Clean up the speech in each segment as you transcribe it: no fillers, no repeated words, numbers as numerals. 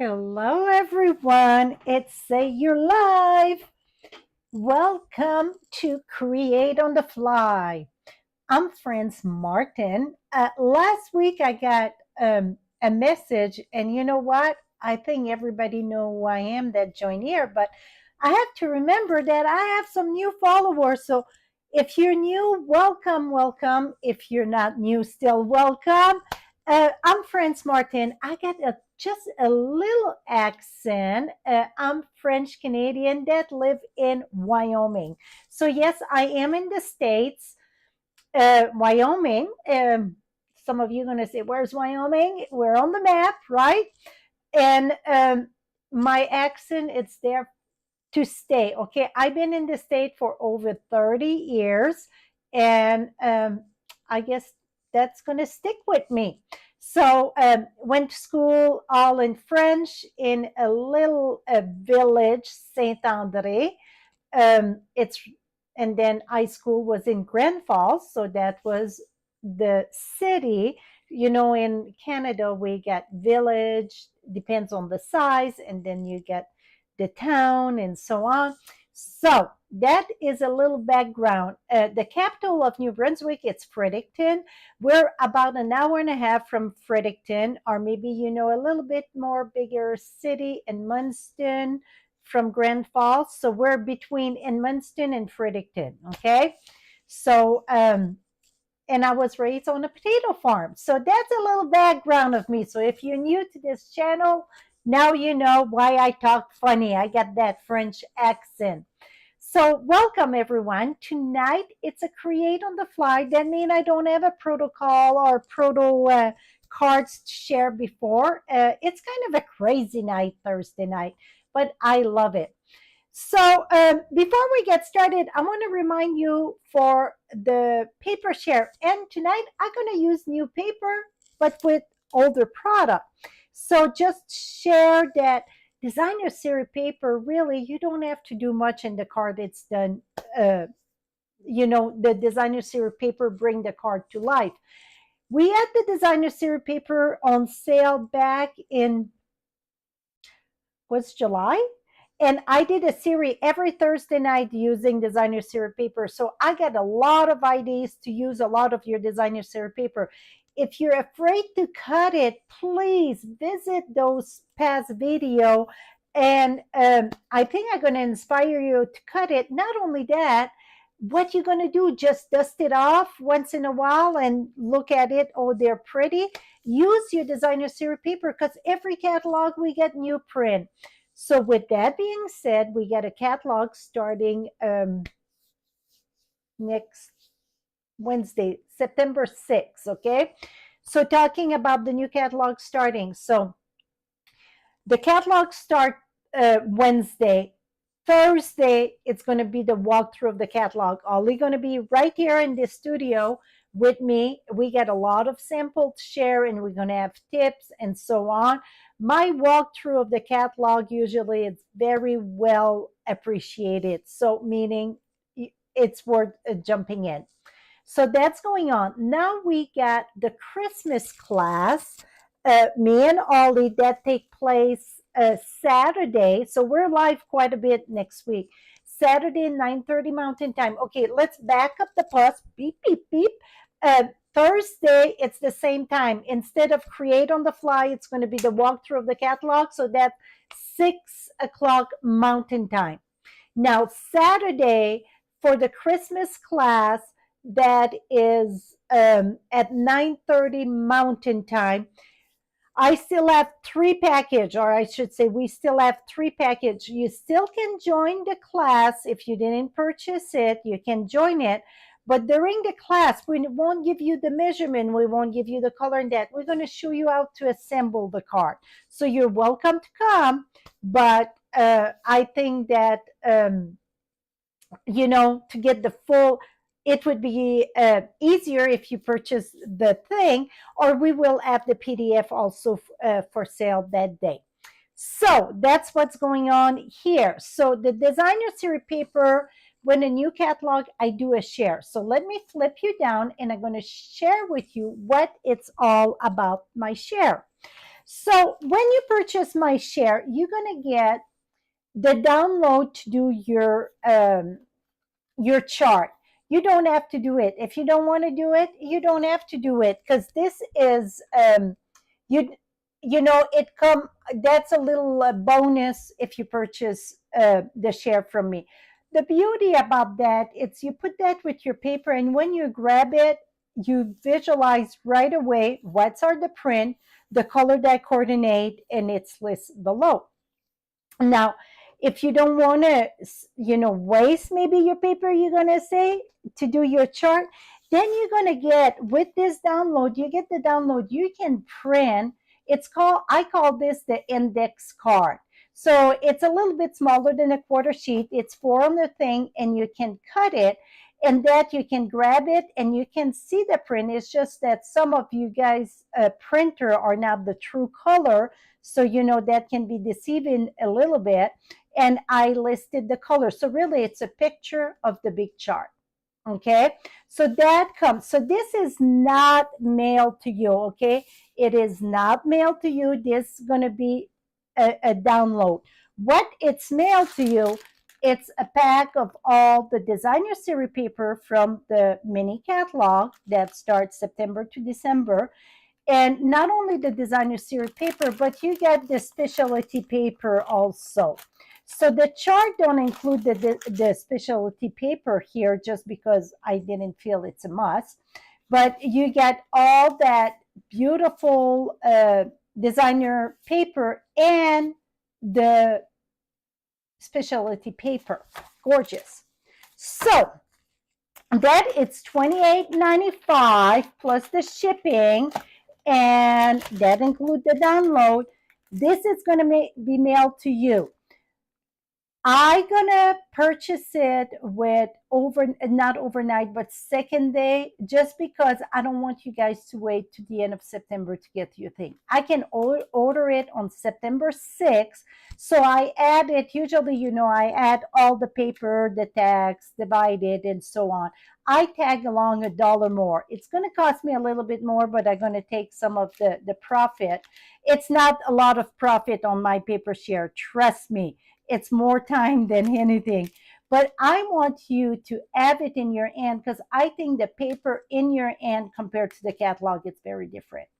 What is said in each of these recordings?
Hello, everyone. It's Say You're Live. Welcome to Create on the Fly. I'm Franz Martin. Last week I got a message, and you know what? I think everybody know who I am that joined here, but I have to remember that I have some new followers. So if you're new, welcome, welcome. If you're not new, still welcome. I'm Franz Martin. I got just a little accent. I'm French Canadian that live in Wyoming. So yes, I am in the States. Wyoming. Some of you are going to say, "Where's Wyoming?" We're on the map, right? And my accent, it's there to stay. Okay, I've been in the state for over 30 years, and I guess that's going to stick with me. So went to school all in French in a little village, Saint Andre. It's and then high school was in Grand Falls, so that was the city. You know, in Canada we get village, depends on the size, and then you get the town and so on. So that is a little background. The capital of New Brunswick, it's Fredericton. We're about an hour and a half from Fredericton, or maybe you know a little bit more bigger city in Munston from Grand Falls. So we're between Edmundston and Fredericton. Okay. So, and I was raised on a potato farm. So that's a little background of me. So if you're new to this channel, now you know why I talk funny. I got that French accent. So welcome everyone. Tonight it's a create on the fly. That means I don't have a protocol or cards to share before. It's kind of a crazy night, Thursday night, but I love it. So before we get started, I want to remind you for the paper share. And tonight I'm going to use new paper, but with older product. So just share that designer series paper. Really, you don't have to do much in the card. It's done. The designer series paper bring the card to life. We had the designer series paper on sale back in July, and I did a series every Thursday night using designer series paper. So I got a lot of ideas to use a lot of your designer series paper. If you're afraid to cut it, please visit those past video, and I think I'm going to inspire you to cut it. Not only that, what you're going to do, just dust it off once in a while and look at it. Oh, they're pretty. Use your designer series paper, because every catalog we get new print. So with that being said, we get a catalog starting next Wednesday, September 6th. Okay, so talking about the new catalog starting. So the catalog start Wednesday. Thursday, it's going to be the walkthrough of the catalog. Ollie going to be right here in the studio with me. We get a lot of samples to share, and we're going to have tips and so on. My walkthrough of the catalog usually it's very well appreciated. So meaning it's worth jumping in. So that's going on. Now we got the Christmas class, me and Ollie, that take place Saturday. So we're live quite a bit next week. Saturday, 9:30 Mountain Time. Okay, let's back up the bus. Beep, beep, beep. Thursday, it's the same time. Instead of create on the fly, it's going to be the walkthrough of the catalog. So that's 6 o'clock Mountain Time. Now, Saturday, for the Christmas class, that is at 9:30 Mountain Time. I still have 3 package, or I should say we still have 3 package. You still can join the class. If you didn't purchase it, you can join it. But during the class, we won't give you the measurement. We won't give you the color and that. We're going to show you how to assemble the card. So you're welcome to come. But I think that, to get the full, it would be easier if you purchase the thing, or we will have the PDF also for sale that day. So that's what's going on here. So the designer series paper, when a new catalog, I do a share. So let me flip you down, and I'm going to share with you what it's all about, my share. So when you purchase my share, you're gonna get the download to do your chart. You don't have to do it. If you don't want to do it, you don't have to do it, because this is you you know it come that's a little bonus if you purchase the share from me. The beauty about that, it's you put that with your paper, and when you grab it, you visualize right away what's are the print, the color that coordinate, and it's listed below. Now, if you don't want to, waste maybe your paper, you're going to say, to do your chart, then you're going to get, with this download, you get the download, you can print. I call this the index card. So it's a little bit smaller than a quarter sheet. It's four on the thing, and you can cut it, and that you can grab it and you can see the print. It's just that some of you guys printer are not the true color, so that can be deceiving a little bit. And I listed the color, so really it's a picture of the big chart. Okay, so that comes, so this is not mailed to you. Okay, it is not mailed to you. This is going to be a download. What it's mailed to you, it's a pack of all the designer series paper from the mini catalog that starts September to December. And not only the designer series paper, but you get the specialty paper also. So the chart don't include the specialty paper here, just because I didn't feel it's a must. But you get all that beautiful designer paper and the specialty paper. Gorgeous. So that it's $28.95 plus the shipping, and that includes the download. This is going to be mailed to you. I'm gonna purchase it with not overnight, but second day, just because I don't want you guys to wait to the end of September to get your thing. I can order it on September 6th. So I add it, usually, I add all the paper, the tags, divide it, and so on. I tag along $1 more. It's gonna cost me a little bit more, but I'm gonna take some of the profit. It's not a lot of profit on my paper share, trust me. It's more time than anything. But I want you to have it in your hand, because I think the paper in your hand compared to the catalog, it's very different.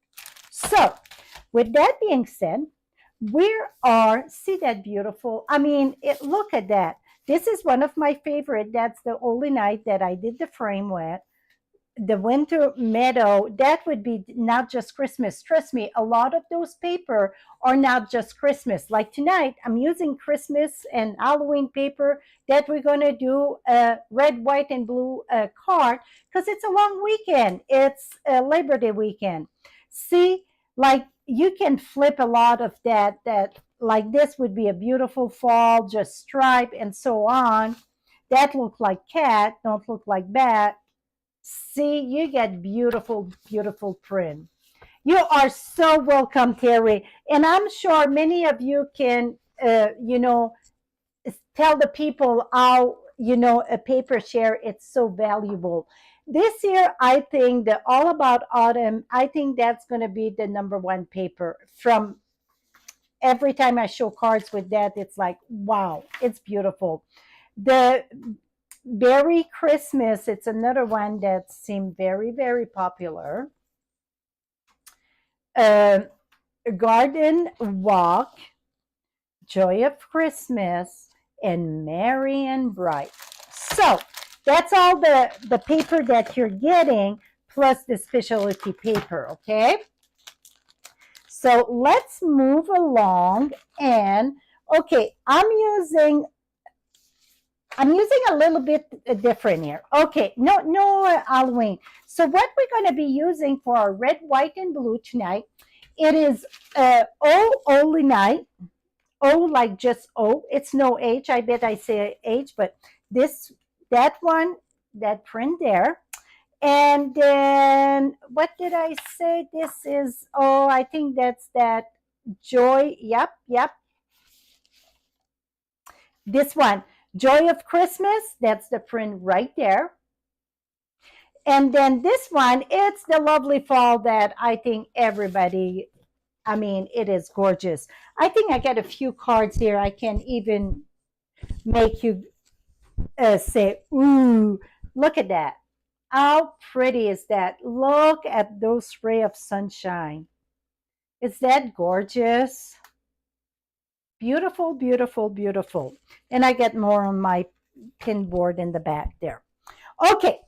So with that being said, see that beautiful, look at that. This is one of my favorite. That's the Holy Night that I did the frame with. The Winter Meadow, that would be not just Christmas. Trust me, a lot of those paper are not just Christmas. Like tonight, I'm using Christmas and Halloween paper that we're going to do a red, white, and blue card, because it's a long weekend. It's a Labor Day weekend. See, like you can flip a lot of that like this would be a beautiful fall, just stripe and so on. That look like cat, don't look like bat. See, you get beautiful, beautiful print. You are so welcome, Terry. And I'm sure many of you can, tell the people how, a paper share, it's so valuable. This year, I think the All About Autumn, I think that's going to be the number one paper. From every time I show cards with that, it's like, wow, it's beautiful. The Berry Christmas, it's another one that seemed very, very popular. Garden Walk, Joy of Christmas, and Merry and Bright. So that's all the paper that you're getting, plus the specialty paper, okay? So let's move along. And okay, I'm using a little bit different here. Okay, no Halloween. So what we're going to be using for our red, white, and blue tonight, it is Holy Night. O like just O. It's no H. I bet I say H, but that one, that print there. And then what did I say? This is, I think that's that Joy. Yep. This one. Joy of Christmas, that's the print right there. And then this one, it's the lovely fall that I think everybody I mean, it is gorgeous. I think I got a few cards here. I can even make you say, ooh, look at that. How pretty is that? Look at those rays of sunshine. Is that gorgeous? Beautiful, beautiful, beautiful. And I get more on my pin board in the back there. Okay,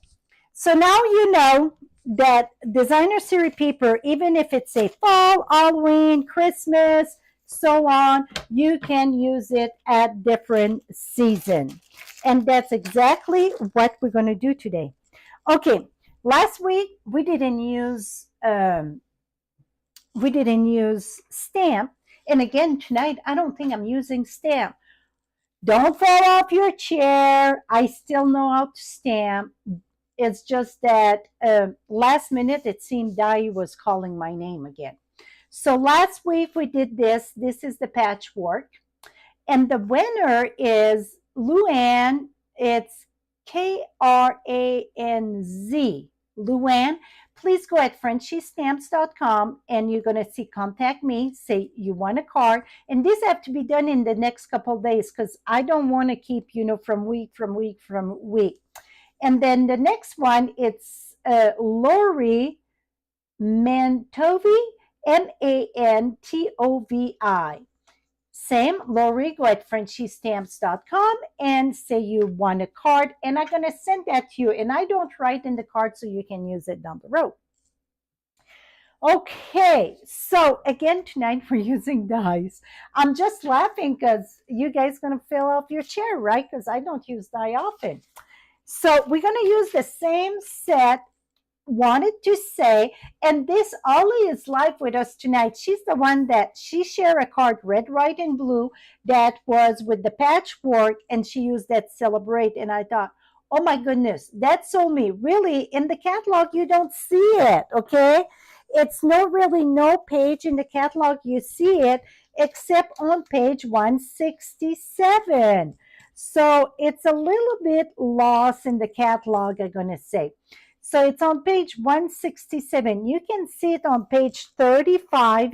so now you know that designer series paper, even if it's a fall, Halloween, Christmas, so on, you can use it at different season. And that's exactly what we're going to do today. Okay, last week we didn't use stamp, and again tonight I don't think I'm using stamp. Don't fall off your chair. I still know how to stamp. It's just that last minute it seemed Dai was calling my name again. So last week we did this. This is the patchwork. And the winner is Luann. It's Kranz. Luann, please go at frenchiestamps.com and you're going to see contact me, say you want a card. And this have to be done in the next couple of days because I don't want to keep, from week. And then the next one, it's Lori Mantovi, Mantovi. Same, Lori, go at frenchiestamps.com and say you want a card, and I'm going to send that to you. And I don't write in the card so you can use it down the road. Okay, so again, tonight we're using dies. I'm just laughing because you guys going to fill off your chair, right? Because I don't use die often. So we're going to use the same set. Wanted to say, and this Ollie is live with us tonight. She's the one that she shared a card, red, white, and blue, that was with the patchwork, and she used that celebrate. And I thought, oh my goodness, that sold me. Really, in the catalog, you don't see it, okay? It's no page in the catalog you see it except on page 167. So it's a little bit lost in the catalog, I'm going to say. So it's on page 167. You can see it on page 35,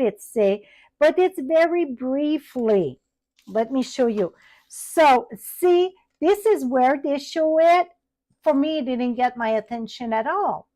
but it's very briefly. Let me show you. So see, this is where they show it. For me, it didn't get my attention at all.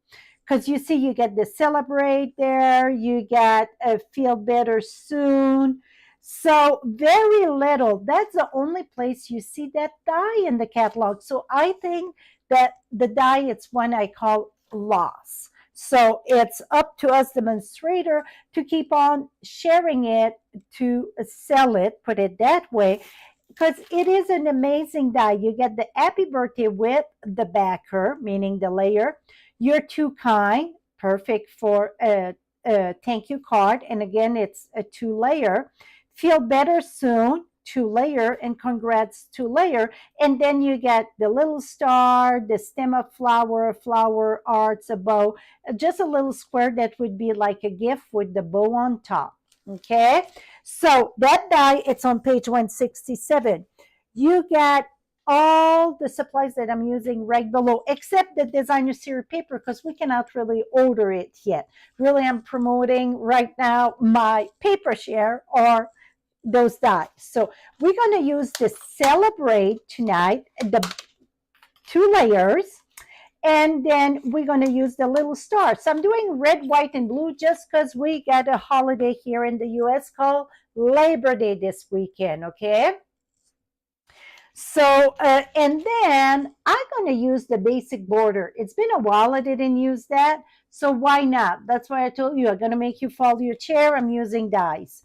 Because you see, you get the celebrate there, you get feel better soon. So very little. That's the only place you see that die in the catalog. So I think that the die, it's one I call loss. So it's up to us, demonstrator, to keep on sharing it, to sell it, put it that way, because it is an amazing die. You get the happy birthday with the backer, meaning the layer. You're too kind, perfect for a thank you card. And again, it's a 2-layer. Feel better soon, 2-layer, and congrats, 2-layer. And then you get the little star, the stem of flower arts, a bow, just a little square that would be like a gift with the bow on top. Okay, so that die, it's on page 167. You get all the supplies that I'm using right below, except the designer series paper, because we cannot really order it yet. Really, I'm promoting right now my paper share or those dies. So we're going to use the celebrate tonight, the 2 layers, and then we're going to use the little star. So I'm doing red, white, and blue just because we got a holiday here in the US called Labor Day this weekend, okay? So, and then I'm going to use the basic border. It's been a while I didn't use that, so why not? That's why I told you I'm going to make you fall your chair. I'm using dies.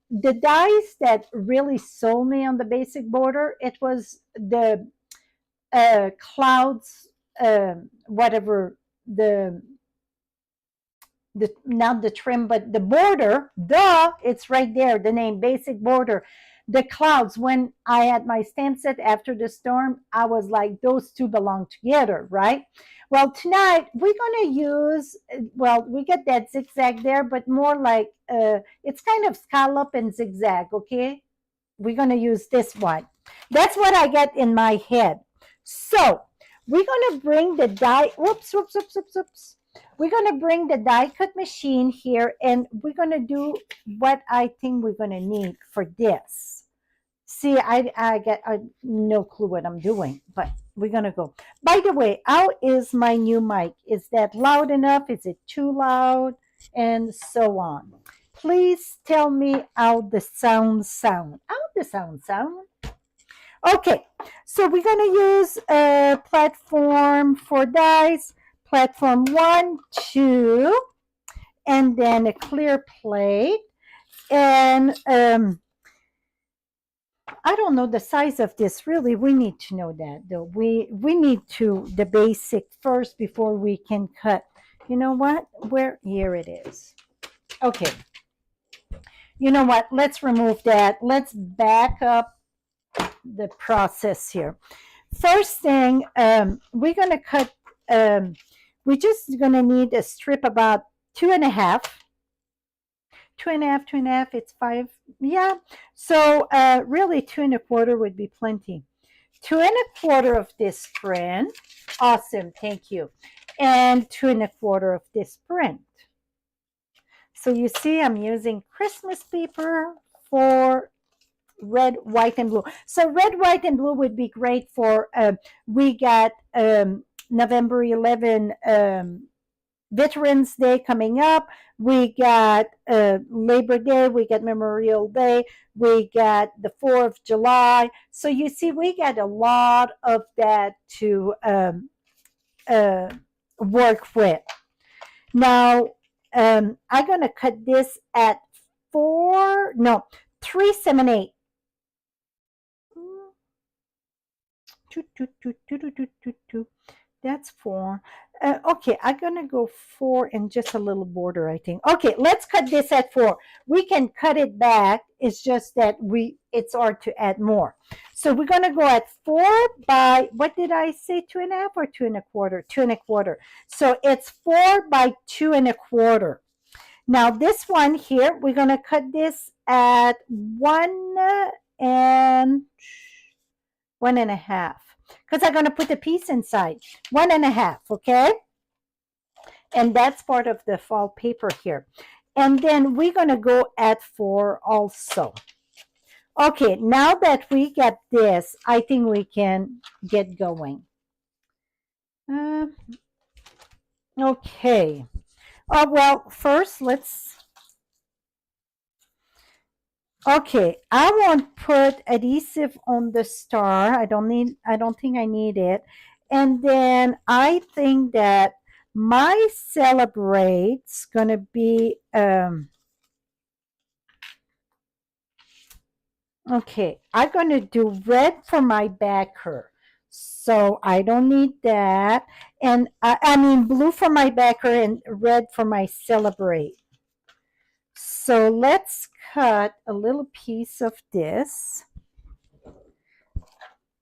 The dies that really sold me on the basic border, it was the clouds, whatever, not the trim, but the border, it's right there, the name, basic border. The clouds, when I had my stamp set after the storm, I was like, those two belong together, right? Well, tonight we're going to use, we get that zigzag there, but more like, it's kind of scallop and zigzag, okay? We're going to use this one. That's what I get in my head. So we're going to bring the die, whoops. we're going to bring the die cut machine here, and we're going to do what I think we're going to need for this. See, I get no clue what I'm doing, but we're going to go. By the way, how is my new mic? Is that loud enough? Is it too loud? And so on. Please tell me how the sounds sound. How the sound sound? Okay, so we're going to use a platform for dice, platform 1, 2, and then a clear plate. And I don't know the size of this, really. We need to know that, though. We need to, the basic first before we can cut. You know what? Here it is. Okay. You know what? Let's remove that. Let's back up the process here. First thing, we're going to cut, we're just going to need a strip about 2.5. 2.5, 2.5, it's 5. Yeah. So really 2.25 would be plenty. 2.25 of this print. Awesome. Thank you. And 2.25 of this print. So you see, I'm using Christmas paper for red, white, and blue. So red, white, and blue would be great for, we got November 11 Veterans Day coming up. We got Labor Day. We got Memorial Day. We got the 4th of July. So you see, we got a lot of that to work with. Now, I'm going to cut this at 3/7/8. That's 4. Okay, I'm going to go 4 and just a little border, I think. Okay, let's cut this at 4. We can cut it back. It's just that it's hard to add more. So we're going to go at 4 by, what did I say, 2.5 or 2.25? 2.25. So it's 4 by 2.25. Now this one here, we're going to cut this at 1 and 1.5. Because I'm going to put the piece inside. 1.5, okay? And that's part of the fall paper here. And then we're going to go at 4 also. Okay, now that we got this, I think we can get going. Okay. Oh, well, first okay, I won't put adhesive on the star. I don't think I need it. And then I think that my Celebrate's gonna be okay, I'm gonna do red for my backer. So I don't need that. And I mean blue for my backer and red for my Celebrate. So let's cut a little piece of this.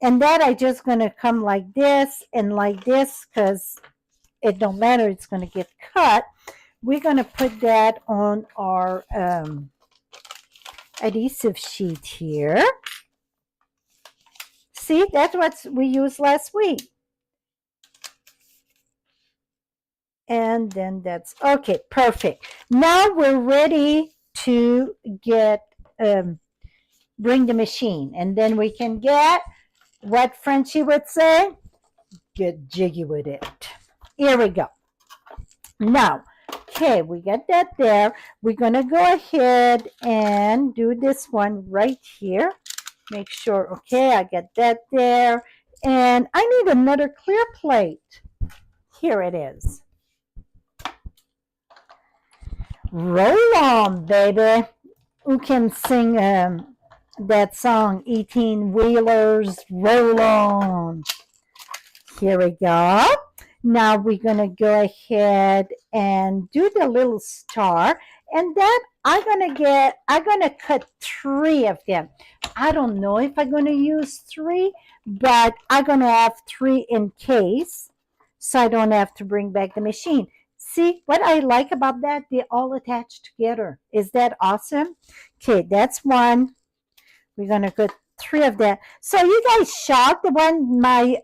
And that I just going to come like this and like this because it don't matter. It's going to get cut. We're going to put that on our adhesive sheet here. See, that's what we used last week. And then that's, okay, perfect. Now we're ready to get, bring the machine. And then we can get, what Frenchie would say, get jiggy with it. Here we go. Now, okay, we got that there. We're going to go ahead and do this one right here. Make sure, okay, I got that there. And I need another clear plate. Here it is. Roll on, baby. Who can sing that song, 18-wheelers, roll on? Here we go. Now we're going to go ahead and do the little star. And then I'm going to cut 3 of them. I don't know if I'm going to use 3, but I'm going to have 3 in case, so I don't have to bring back the machine. See, what I like about that, they all attach together. Is that awesome? Okay, that's 1. We're going to cut 3 of that. So you guys shocked when my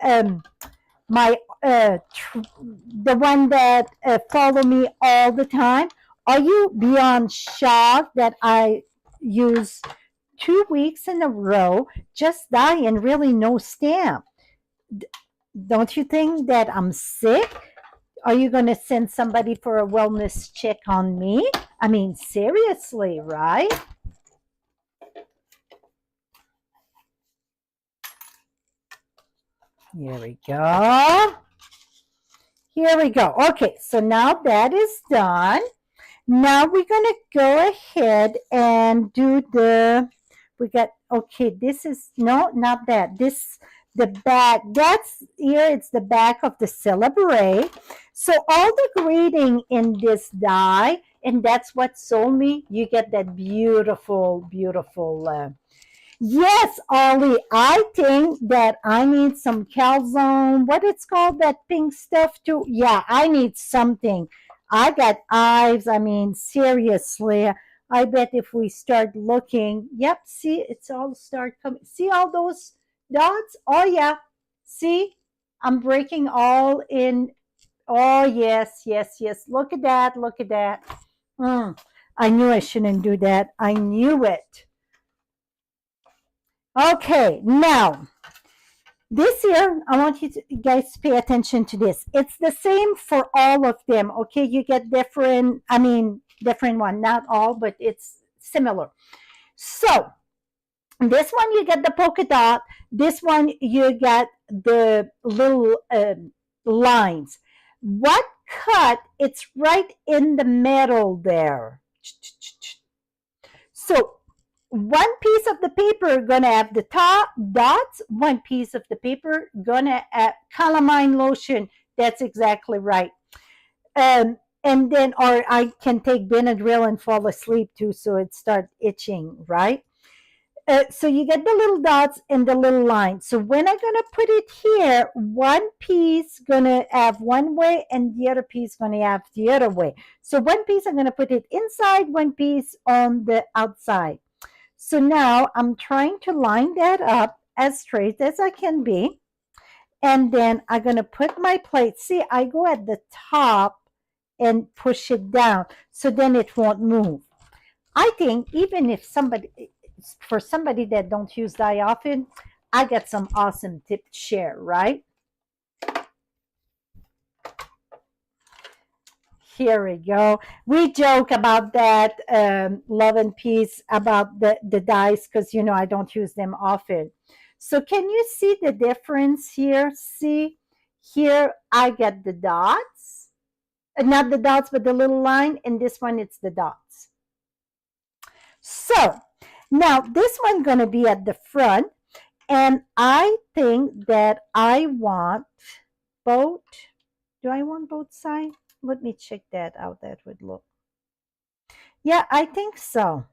my the one that follow me all the time. Are you beyond shocked that I use 2 weeks in a row just die and really no stamp? Don't you think that I'm sick? Are you going to send somebody for a wellness check on me? I mean, seriously, right? Here we go. Here we go. Okay, so now that is done. Now we're going to go ahead and do we got, okay, this is, no, not that. This, the back, that's here, it's the back of the celebrate. So all the grading in this die, and that's what sold me, you get that beautiful, beautiful, yes, Ollie, I think that I need some calzone. What it's called, that pink stuff too? Yeah, I need something. I got eyes. I mean, seriously, I bet if we start looking, yep, see, it's all start coming. See all those dots? Oh, yeah. See, I'm breaking all in. Oh, yes, yes, yes. Look at that. Look at that. I knew I shouldn't do that. I knew it. Okay, now this here, I want you guys to pay attention to this. It's the same for all of them. Okay, you get different, I mean, different one, not all, but it's similar. So this one you get the polka dot. This one you get the little lines. What cut? It's right in the middle there. So one piece of the paper gonna have the top dots, one piece of the paper gonna have calamine lotion. That's exactly right. And then, or I can take Benadryl and fall asleep too, so it start itching, right? So you get the little dots and the little lines. So when I'm gonna put it here, one piece gonna have one way and the other piece gonna have the other way. So one piece I'm gonna put it inside, one piece on the outside. So now I'm trying to line that up as straight as I can be. And then I'm going to put my plate. See, I go at the top and push it down, so then it won't move. I think even if for somebody that don't use die often, I got some awesome tips to share, right? Here we go. We joke about that, love and peace, about the dice, because you know I don't use them often. So can you see the difference here? See, here I get the dots, not the dots, but the little line, and this one it's the dots. So now this one gonna be at the front, and I think that I want both. Do I want both sides? Let me check that out. That would look. Yeah, I think so.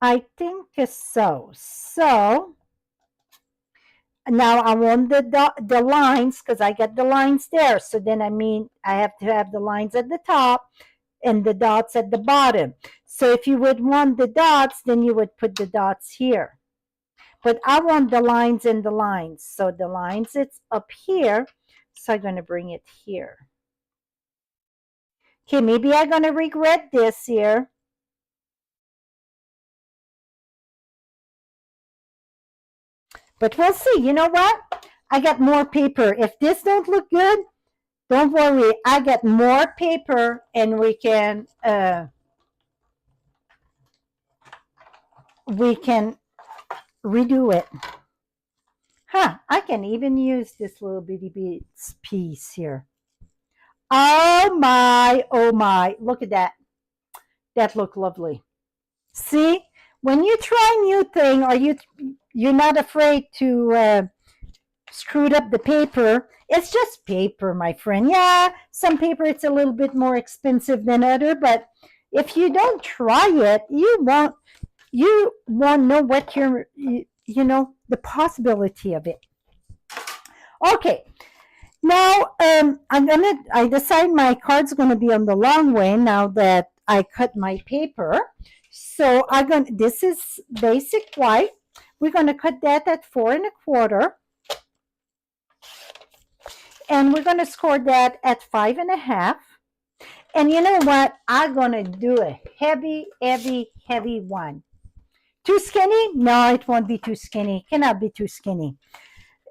I think so. So now I want the lines, because I get the lines there. So then I mean I have to have the lines at the top and the dots at the bottom. So if you would want the dots, then you would put the dots here. But I want the lines and the lines. So the lines, it's up here. So I'm going to bring it here. Okay, maybe I'm going to regret this here. But we'll see. You know what? I got more paper. If this don't look good, don't worry. I got more paper and we can redo it. Huh, I can even use this little bitty bits piece here. Oh my, oh my. Look at that. That look lovely. See, when you try new thing, or you're not afraid to screw up the paper. It's just paper, my friend. Yeah, some paper it's a little bit more expensive than other, but if you don't try it, you won't know what you know the possibility of it. Okay. Now, I decide my card's gonna be on the long way now that I cut my paper. So this is basic white. We're gonna cut that at 4 1/4. And we're going to score that at 5.5. And you know what? I'm going to do a heavy, heavy, heavy one. Too skinny? No, it won't be too skinny. Cannot be too skinny.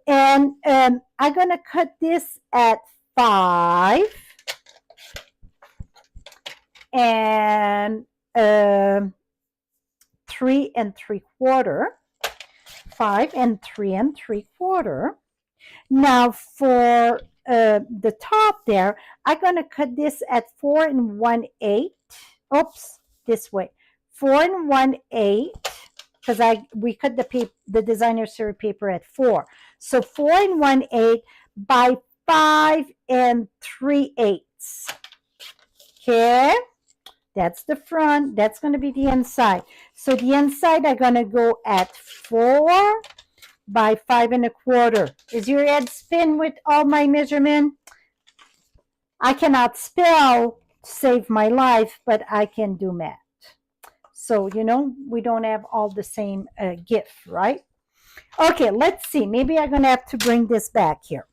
And I'm going to cut this at 5 and 3 3/4. 5 and 3 3/4. Now for the top there, I'm going to cut this at 4 1/8. Oops, this way. 4 1/8, because we cut the designer series paper at 4. So 4 1/8 by 5 3/8. Okay, that's the front. That's going to be the inside. So the inside I'm going to go at 4 by 5 1/4. Is your head spin with all my measurement? I cannot spell to save my life, but I can do math. So, we don't have all the same gift, right? Okay, let's see. Maybe I'm going to have to bring this back here.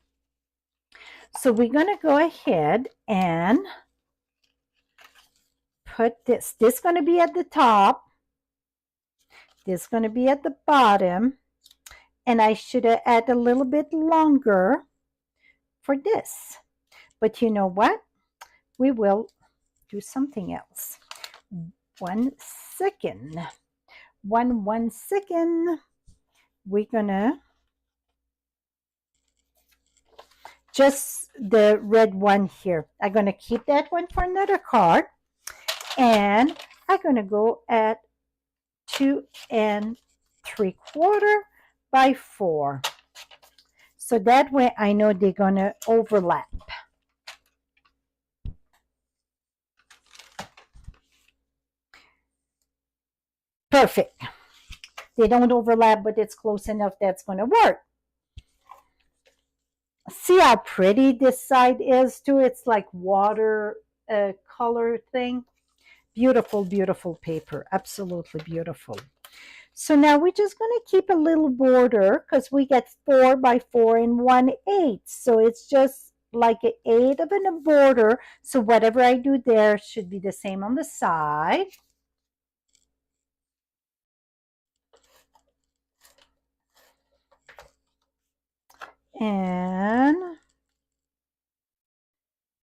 So we're going to go ahead and put this. This is going to be at the top. This is going to be at the bottom. And I should have added a little bit longer for this. But you know what? We will do something else. 1 second. One second. We're gonna just the red one here. I'm gonna keep that one for another card. And I'm gonna go at 2 3/4 by 4. So that way I know they're gonna overlap. Perfect. They don't overlap, but it's close enough that's going to work. See how pretty this side is too? It's like water color thing. Beautiful, beautiful paper. Absolutely beautiful. So now we're just going to keep a little border because we get 4 by 4 1/8. So it's just like an 8 of a border. So whatever I do there should be the same on the side. And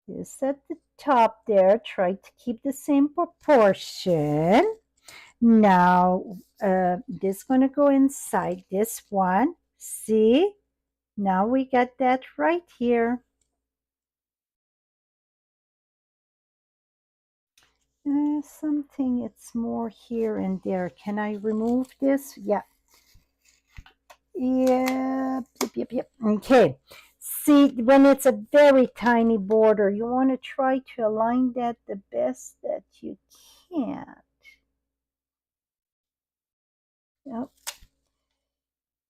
this at the top there, try to keep the same proportion. Now, this is going to go inside this one. See? Now we got that right here. Something, it's more here and there. Can I remove this? Yeah. Yep. Okay. See, when it's a very tiny border, you want to try to align that the best that you can. Yep.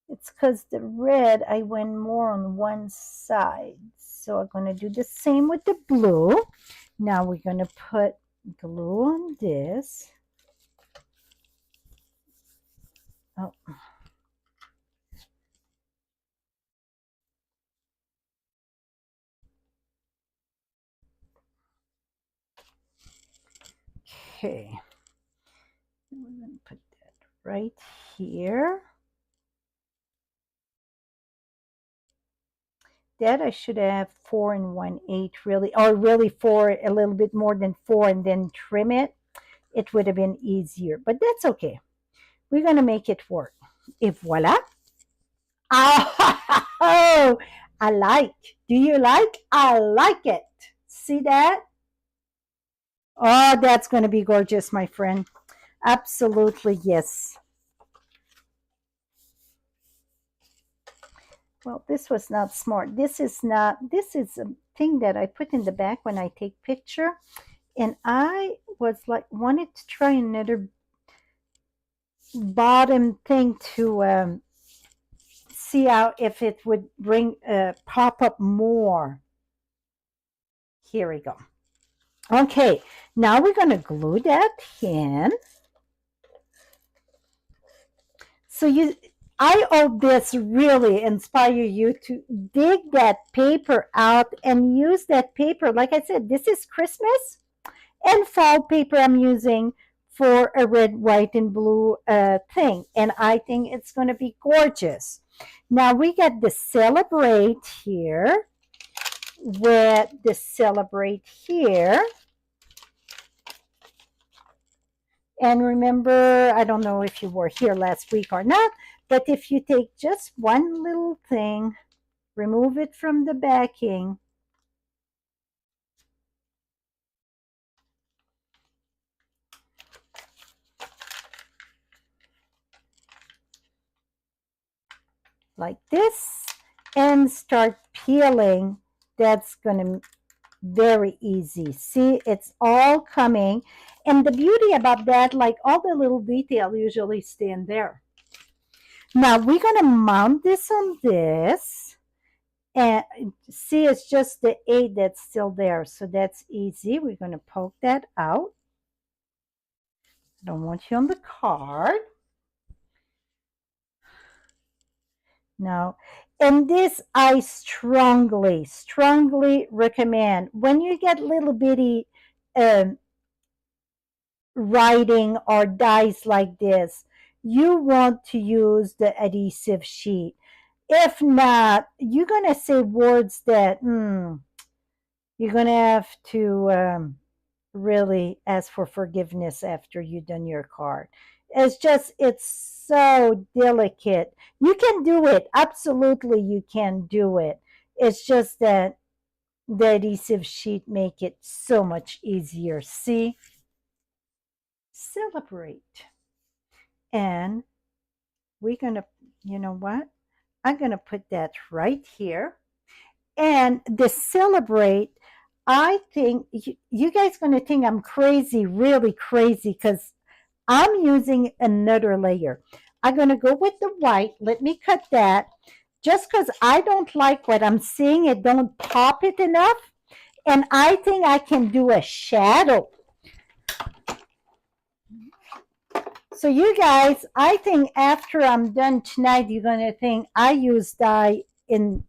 It's because the red, I went more on one side. So I'm going to do the same with the blue. Now we're going to put glue on this. Oh. Okay. We're going to put that right here. That I should have 4 1/8 really, or really 4, a little bit more than 4, and then trim it. It would have been easier, but that's okay. We're going to make it work. Et voila. Oh, I like. Do you like? I like it. See that? Oh, that's going to be gorgeous, my friend. Absolutely, yes. Well, this was not smart. This is a thing that I put in the back when I take picture. And I was like, wanted to try another bottom thing to see how if it would bring pop up more. Here we go. Okay, now we're going to glue that in. So I hope this really inspire you to dig that paper out and use that paper. Like I said, this is Christmas and fall paper I'm using for a red, white, and blue thing. And I think it's going to be gorgeous. Now we got the Celebrate here with the Celebrate here. And remember, I don't know if you were here last week or not, but if you take just one little thing, remove it from the backing, like this, and start peeling, that's going to very easy. See, it's all coming. And the beauty about that, like all the little detail usually stay in there. Now we're going to mount this on this. And see, it's just the 8 that's still there. So that's easy. We're going to poke that out. I don't want you on the card. No. And this I strongly, strongly recommend. When you get little bitty writing or dies like this, you want to use the adhesive sheet. If not, you're going to say words that you're going to have to really ask for forgiveness after you've done your card. It's so delicate. You can do it. Absolutely, you can do it. It's just that the adhesive sheet make it so much easier. See? Celebrate. And we're going to, you know what? I'm going to put that right here. And the Celebrate, I think you guys going to think I'm crazy, really crazy, because I'm using another layer. I'm going to go with the white. Let me cut that. Just because I don't like what I'm seeing, it don't pop it enough. And I think I can do a shadow. So you guys, I think after I'm done tonight, you're going to think I use dye in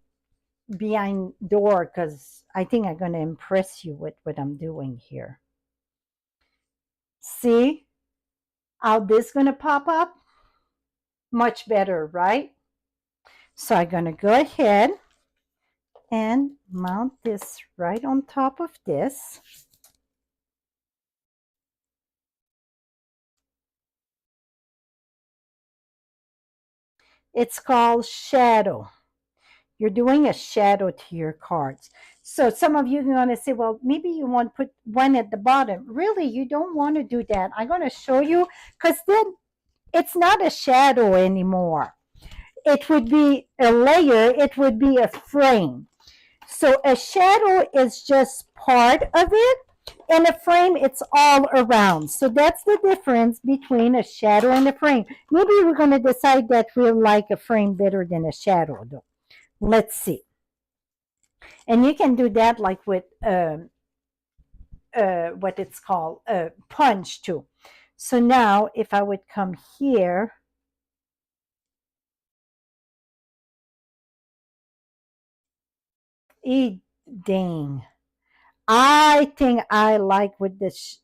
behind door, because I think I'm going to impress you with what I'm doing here. See how this going to pop up? Much better, right? So I'm going to go ahead and mount this right on top of this. It's called shadow. You're doing a shadow to your cards. So some of you are going to say, well, maybe you want to put one at the bottom. Really, you don't want to do that. I'm going to show you, because then it's not a shadow anymore. It would be a layer. It would be a frame. So a shadow is just part of it, and a frame, it's all around. So that's the difference between a shadow and a frame. Maybe we're going to decide that we like a frame better than a shadow, though. Let's see. And you can do that like with what it's called, punch too. So now if I would come here, dang, I think I like with this.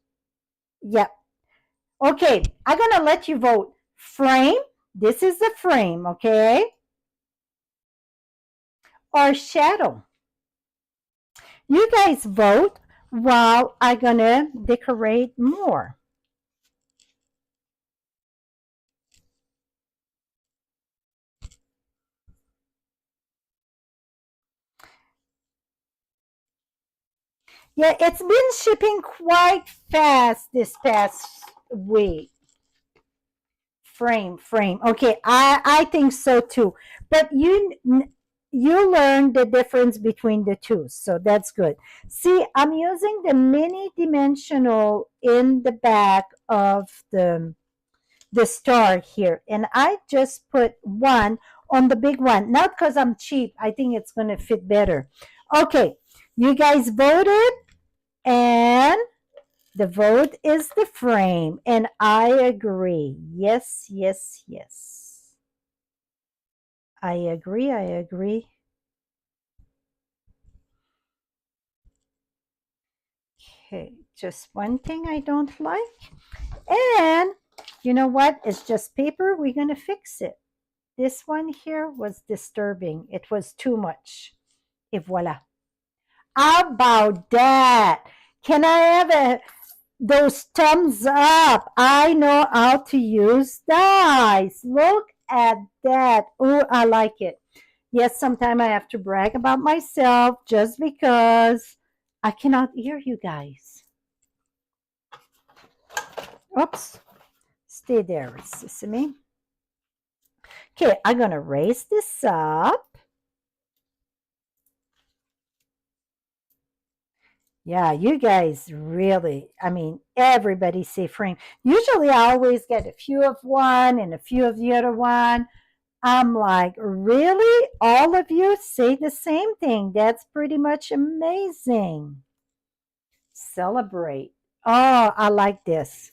Yep. Okay, I'm gonna let you vote. Frame, this is the frame, okay? Or shadow. You guys vote while I'm gonna decorate more. Yeah, it's been shipping quite fast this past week. Frame. Okay, I think so too. But you learn the difference between the two, so that's good. See, I'm using the mini dimensional in the back of the star here, and I just put one on the big one, not because I'm cheap. I think it's going to fit better. Okay, you guys voted, and the vote is the frame, and I agree. Yes, yes, yes. I agree. I agree. Okay, just one thing I don't like. And you know what? It's just paper. We're going to fix it. This one here was disturbing. It was too much. Et voila. How about that? Can I have those thumbs up? I know how to use dice. Look at that. Oh, I like it. Yes, sometimes I have to brag about myself just because I cannot hear you guys. Oops. Stay there, Sesame. Okay, I'm going to raise this up. Yeah, you guys really, I mean, everybody say frame. Usually I always get a few of one and a few of the other one. I'm like, really? All of you say the same thing. That's pretty much amazing. Celebrate. Oh, I like this.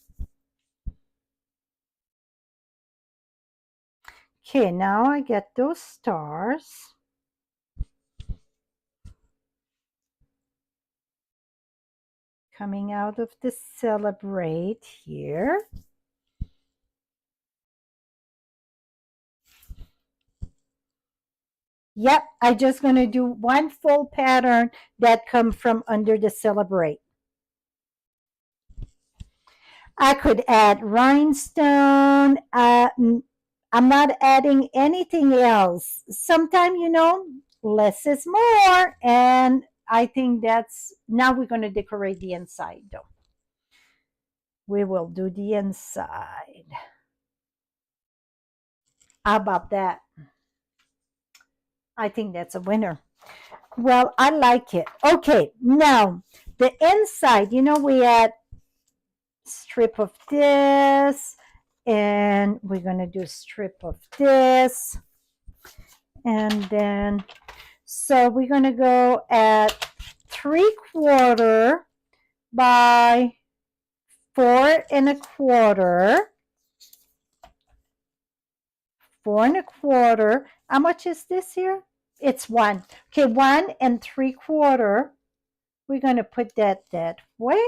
Okay, now I get those stars. Coming out of the celebrate here. Yep, I'm just going to do one full pattern that come from under the celebrate. I could add rhinestone. I'm not adding anything else. Sometimes, less is more. And I think that's, now we're going to decorate the inside though. We will do the inside. How about that? I think that's a winner. Well, I like it. Okay, now the inside, we add strip of this, and we're going to do strip of this. And then, so we're going to go at 3/4 by 4 1/4. 4 1/4. How much is this here? It's 1. Okay, 1 3/4. We're going to put that way.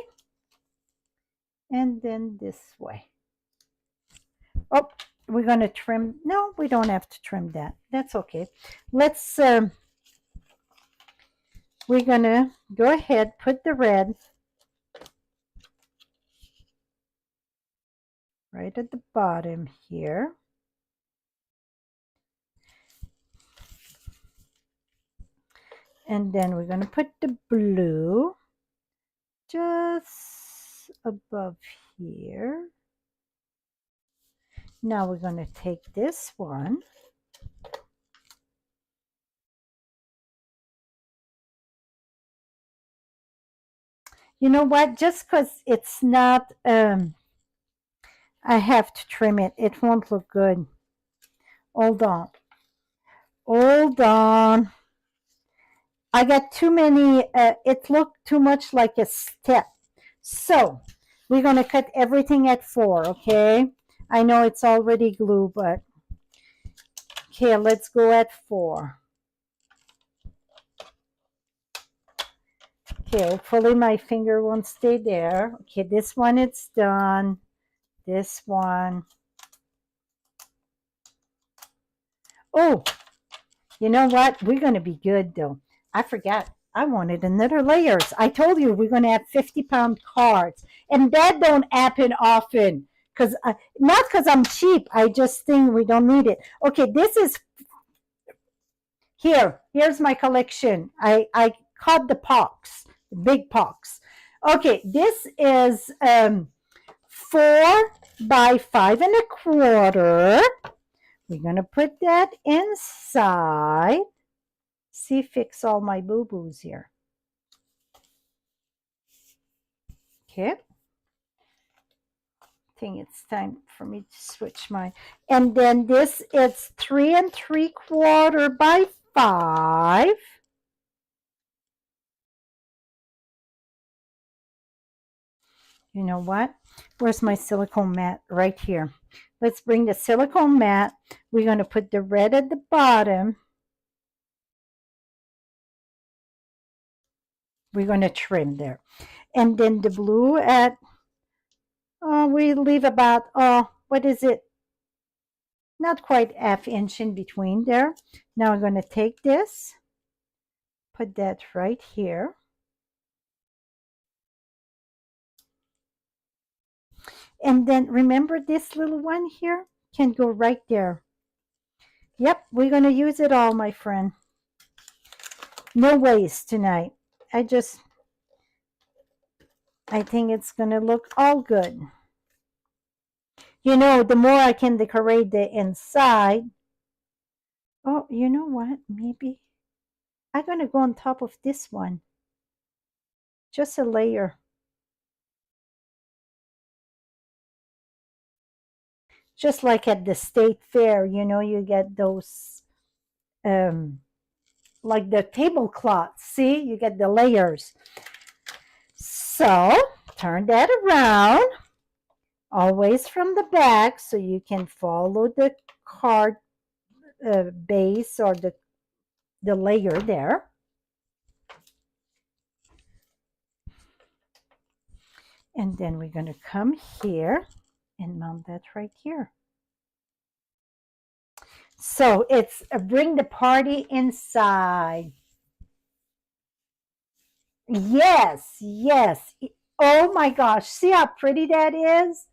And then this way. Oh, we're going to trim. No, we don't have to trim that. That's okay. Let's, we're going to go ahead, put the red right at the bottom here. And then we're going to put the blue just above here. Now we're going to take this one. You know what? Just because it's not, I have to trim it. It won't look good. Hold on. Hold on. I got too many, it looked too much like a step. So we're going to cut everything at 4, okay? I know it's already glue, but okay, let's go at 4. Okay, hopefully my finger won't stay there. Okay, this one, it's done. This one. Oh, you know what? We're going to be good, though. I forgot. I wanted another layers. I told you we're going to have 50-pound cards. And that don't happen often. Not because I'm cheap. I just think we don't need it. Okay, this is here. Here's my collection. I caught the pox, the big pox. Okay, this is 4 by 5 1/4. We're going to put that inside. See, fix all my boo-boos here. Okay. I think it's time for me to switch my, and then this is 3 3/4 by 5. You know what? Where's my silicone mat? Right here. Let's bring the silicone mat. We're going to put the red at the bottom. We're going to trim there. And then the blue at, we leave about, what is it? Not quite half inch in between there. Now I'm going to take this, put that right here. And then remember this little one here can go right there. Yep, we're going to use it all, my friend. No waste tonight. I think it's going to look all good. You know, the more I can decorate the inside. Oh, you know what? Maybe I'm going to go on top of this one. Just a layer. Just like at the state fair, you know, you get those, like the tablecloth. See, you get the layers. So turn that around, always from the back, so you can follow the card base or the layer there. And then we're going to come here and mount that right here. So it's bring the party inside. Yes, yes. Oh my gosh, see how pretty that is?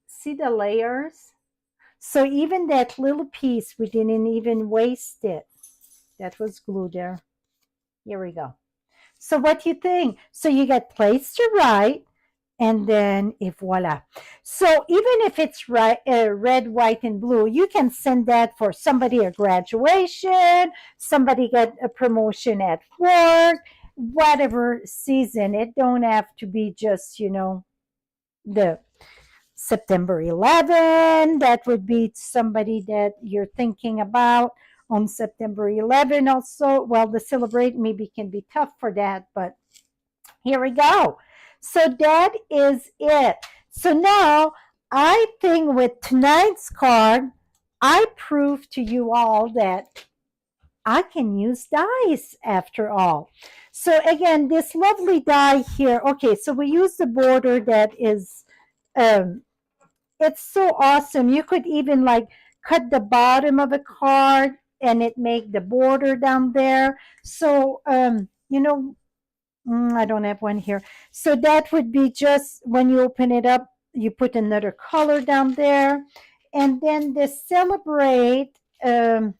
See the layers? So even that little piece, we didn't even waste it. That was glue there. Here we go. So what do you think? So you get place to write, and then voila. So even if it's red, white, and blue, you can send that for somebody a graduation, somebody get a promotion at work, whatever season. It don't have to be just, you know, the September 11. That would be somebody that you're thinking about on September 11 also. Well, the celebrate maybe can be tough for that, but here we go. So that is it. So now I think with tonight's card, I prove to you all that I can use dies after all. So again, this lovely die here. Okay, so we use the border that is, it's so awesome. You could even like cut the bottom of a card and it make the border down there. So, you know, I don't have one here. So that would be just when you open it up, you put another color down there. And then the celebrate, well,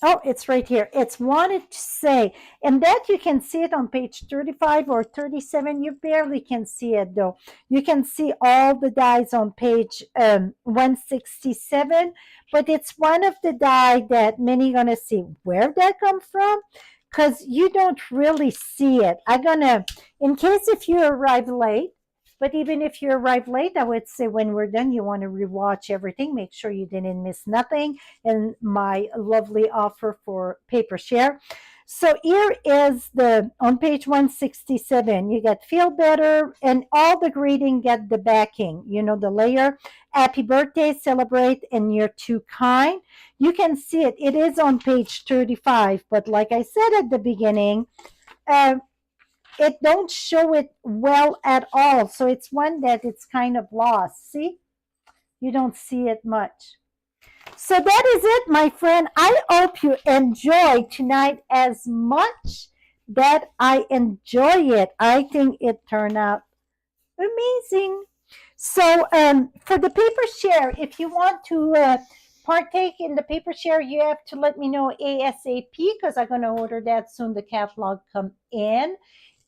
oh, it's right here. It's wanted to say, and that you can see it on page 35 or 37. You barely can see it though. You can see all the dies on page 167, but it's one of the die that many gonna see where that come from, because you don't really see it. I'm gonna, in case if you arrive late, but even if you arrive late, I would say when we're done, you want to rewatch everything, make sure you didn't miss nothing, and my lovely offer for paper share. So here is the, on page 167, you get feel better, and all the greeting get the backing, you know, the layer, happy birthday, celebrate, and you're too kind. You can see it. It is on page 35, but like I said at the beginning, it don't show it well at all. So it's one that it's kind of lost. See? You don't see it much. So that is it, my friend. I hope you enjoy tonight as much that I enjoy it. I think it turned out amazing. So for the paper share, if you want to partake in the paper share, you have to let me know ASAP because I'm going to order that soon. The catalog come in.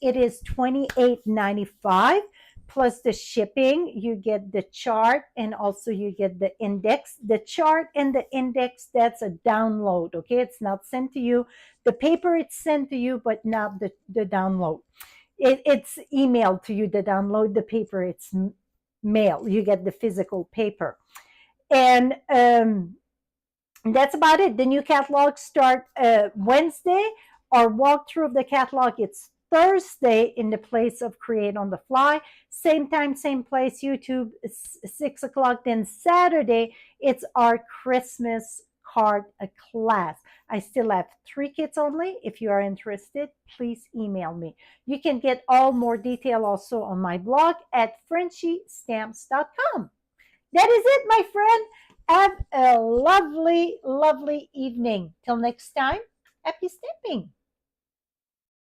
It is $28.95 plus the shipping. You get the chart and also you get the index. The chart and the index, that's a download, okay? It's not sent to you. The paper, it's sent to you, but not the download. It's emailed to you, the download. The paper, it's mail. You get the physical paper. And that's about it. The new catalog start Wednesday. Our walkthrough of the catalog, it's Thursday in the place of Create on the Fly. Same time, same place, YouTube, 6 o'clock. Then Saturday, it's our Christmas card class. I still have 3 kits only. If you are interested, please email me. You can get all more detail also on my blog at frenchiestamps.com. That is it, my friend. Have a lovely, lovely evening. Till next time, happy stamping.